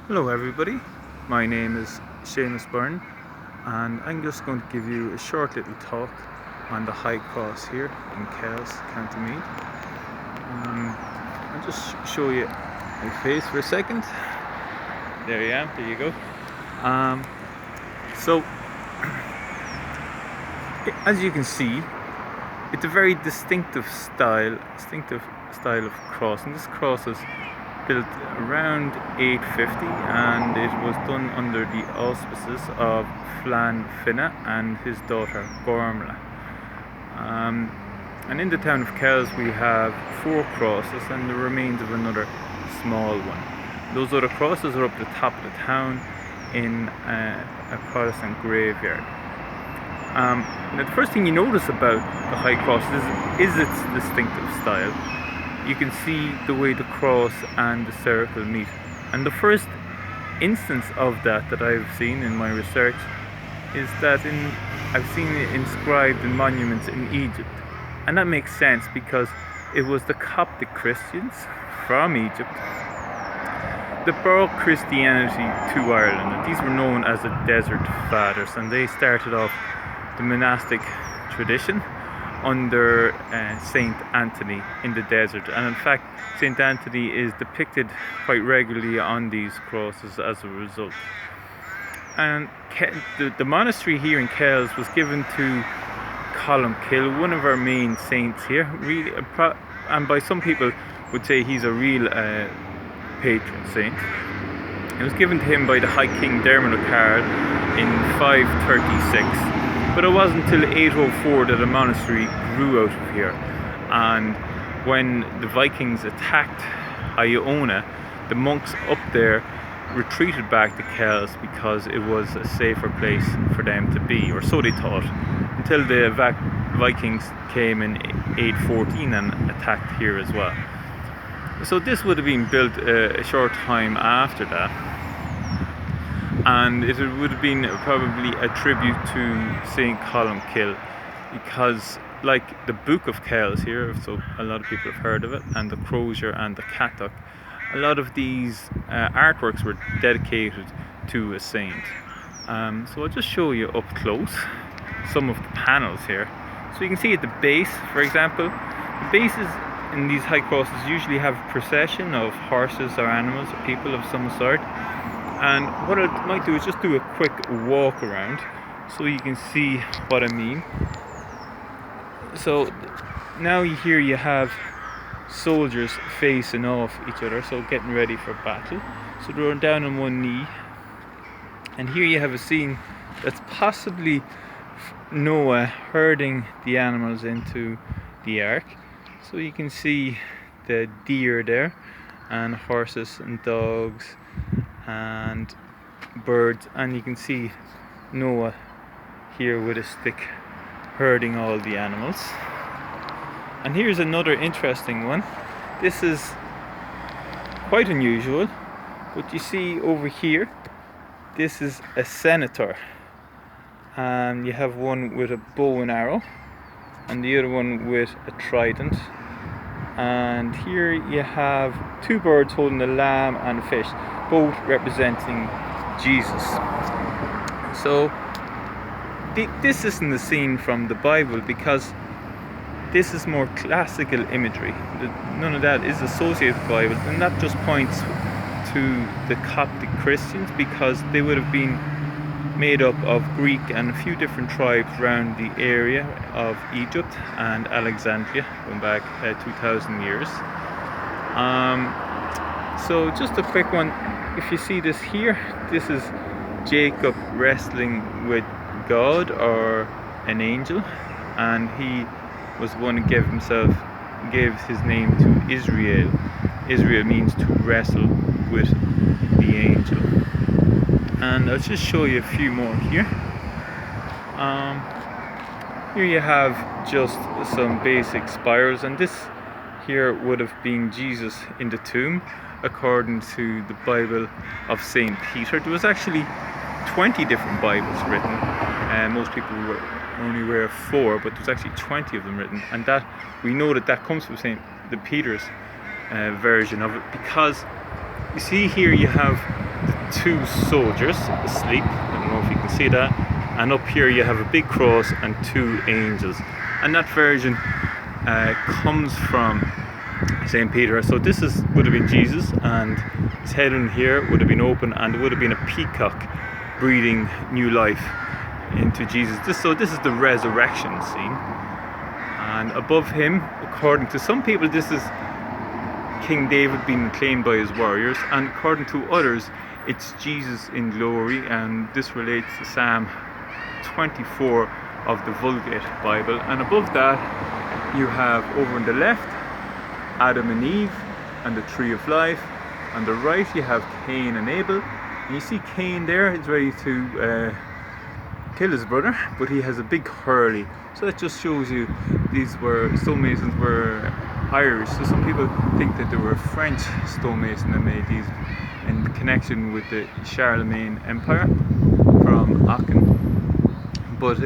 Hello everybody, my name is Seamus Byrne and I'm just going to give you a short little talk on the High Cross here in Kells, County Meath. I'll just show you my face for a second. There I am, there you go. So as you can see, it's a very distinctive style of cross, and this cross was built around 850 and it was done under the auspices of Flann Finna and his daughter Gormla. And in the town of Kells we have 4 crosses and the remains of another small one. Those other crosses are up the top of the town in a Protestant graveyard. Now the first thing you notice about the High Cross is its distinctive style. You can see the way the cross and the circle meet, and the first instance of that I've seen in my research is that I've seen it inscribed in monuments in Egypt, and that makes sense because it was the Coptic Christians from Egypt that brought Christianity to Ireland, and these were known as the Desert Fathers, and they started off the monastic tradition under Saint Anthony in the desert. And in fact, Saint Anthony is depicted quite regularly on these crosses as a result. And the monastery here in Kells was given to Columkill, one of our main saints here, really, and by some people would say he's a real patron saint. It was given to him by the High King Dermot O'Carroll in 536. But it wasn't until 804 that a monastery grew out of here. And when the Vikings attacked Iona, the monks up there retreated back to Kells because it was a safer place for them to be, or so they thought, until the Vikings came in 814 and attacked here as well. So this would have been built a short time after that. And it would have been probably a tribute to St. Columkill, because like the Book of Kells here, so a lot of people have heard of it, and the Crozier and the Cattock, a lot of these artworks were dedicated to a saint. So I'll just show you up close some of the panels here. So you can see at the base, for example, the bases in these high crosses usually have a procession of horses or animals or people of some sort. And what I might do is just do a quick walk around so you can see what I mean. So now here you have soldiers facing off each other, so getting ready for battle. So they're down on one knee. And here you have a scene that's possibly Noah herding the animals into the ark. So you can see the deer there, and horses and dogs and birds, and you can see Noah here with a stick herding all the animals. And here's another interesting one. This is quite unusual, but you see over here, this is a senator, and you have one with a bow and arrow and the other one with a trident. And here you have 2 birds holding a lamb and a fish, both representing Jesus. So this isn't a scene from the Bible, because this is more classical imagery. None of that is associated with the Bible, and that just points to the Coptic Christians, because they would have been made up of Greek and a few different tribes around the area of Egypt and Alexandria, going back 2,000 years. So just a quick one. If you see this here, this is Jacob wrestling with God or an angel, and he was one who gave his name to Israel. Israel means to wrestle with the angel. And I'll just show you a few more here. Here you have just some basic spirals, and this here would have been Jesus in the tomb according to the Bible of St. Peter. There was actually 20 different Bibles written, and most people were only aware of 4, but there's actually 20 of them written, and that we know that comes from Peter's version of it, because you see here you have two soldiers asleep. I don't know if you can see that. And up here you have a big cross and two angels. And that version comes from St. Peter. So this would have been Jesus, and his head in here would have been open, and there would have been a peacock breathing new life into Jesus. So this is the resurrection scene. And above him, according to some people, this is King David being claimed by his warriors, and according to others, it's Jesus in glory, and this relates to Psalm 24 of the Vulgate Bible. And above that you have, over on the left, Adam and Eve and the tree of life. On the right you have Cain and Abel, and you see Cain there is ready to kill his brother, but he has a big hurley. So that just shows you these stonemasons were Irish. So some people think that they were French stonemason that made these in connection with the Charlemagne Empire from Aachen, but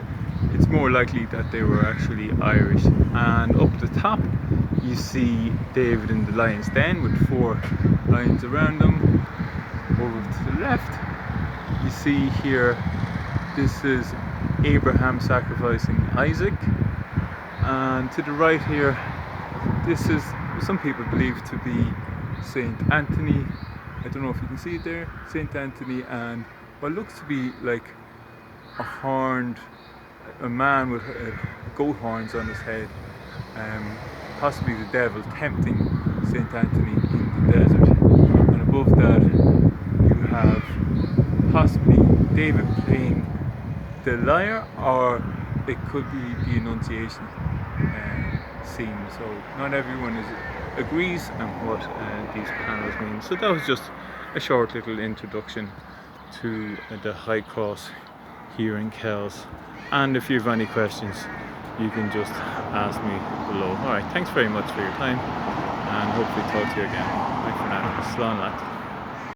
it's more likely that they were actually Irish. And up the top you see David in the lion's den with 4 lions around him. Over to the left you see here, this is Abraham sacrificing Isaac, and to the right here, this is some people believe to be Saint Anthony. I don't know if you can see it there, Saint Anthony, and what looks to be like a man with goat horns on his head, possibly the devil tempting Saint Anthony in the desert. And above that you have possibly David playing the lyre, or it could be the Annunciation scene. So not everyone agrees on what these panels mean. So that was just a short little introduction to the High Cross here in Kells. And if you have any questions, you can just ask me below. Alright, thanks very much for your time, and hopefully talk to you again. Bye for now. Slán leat.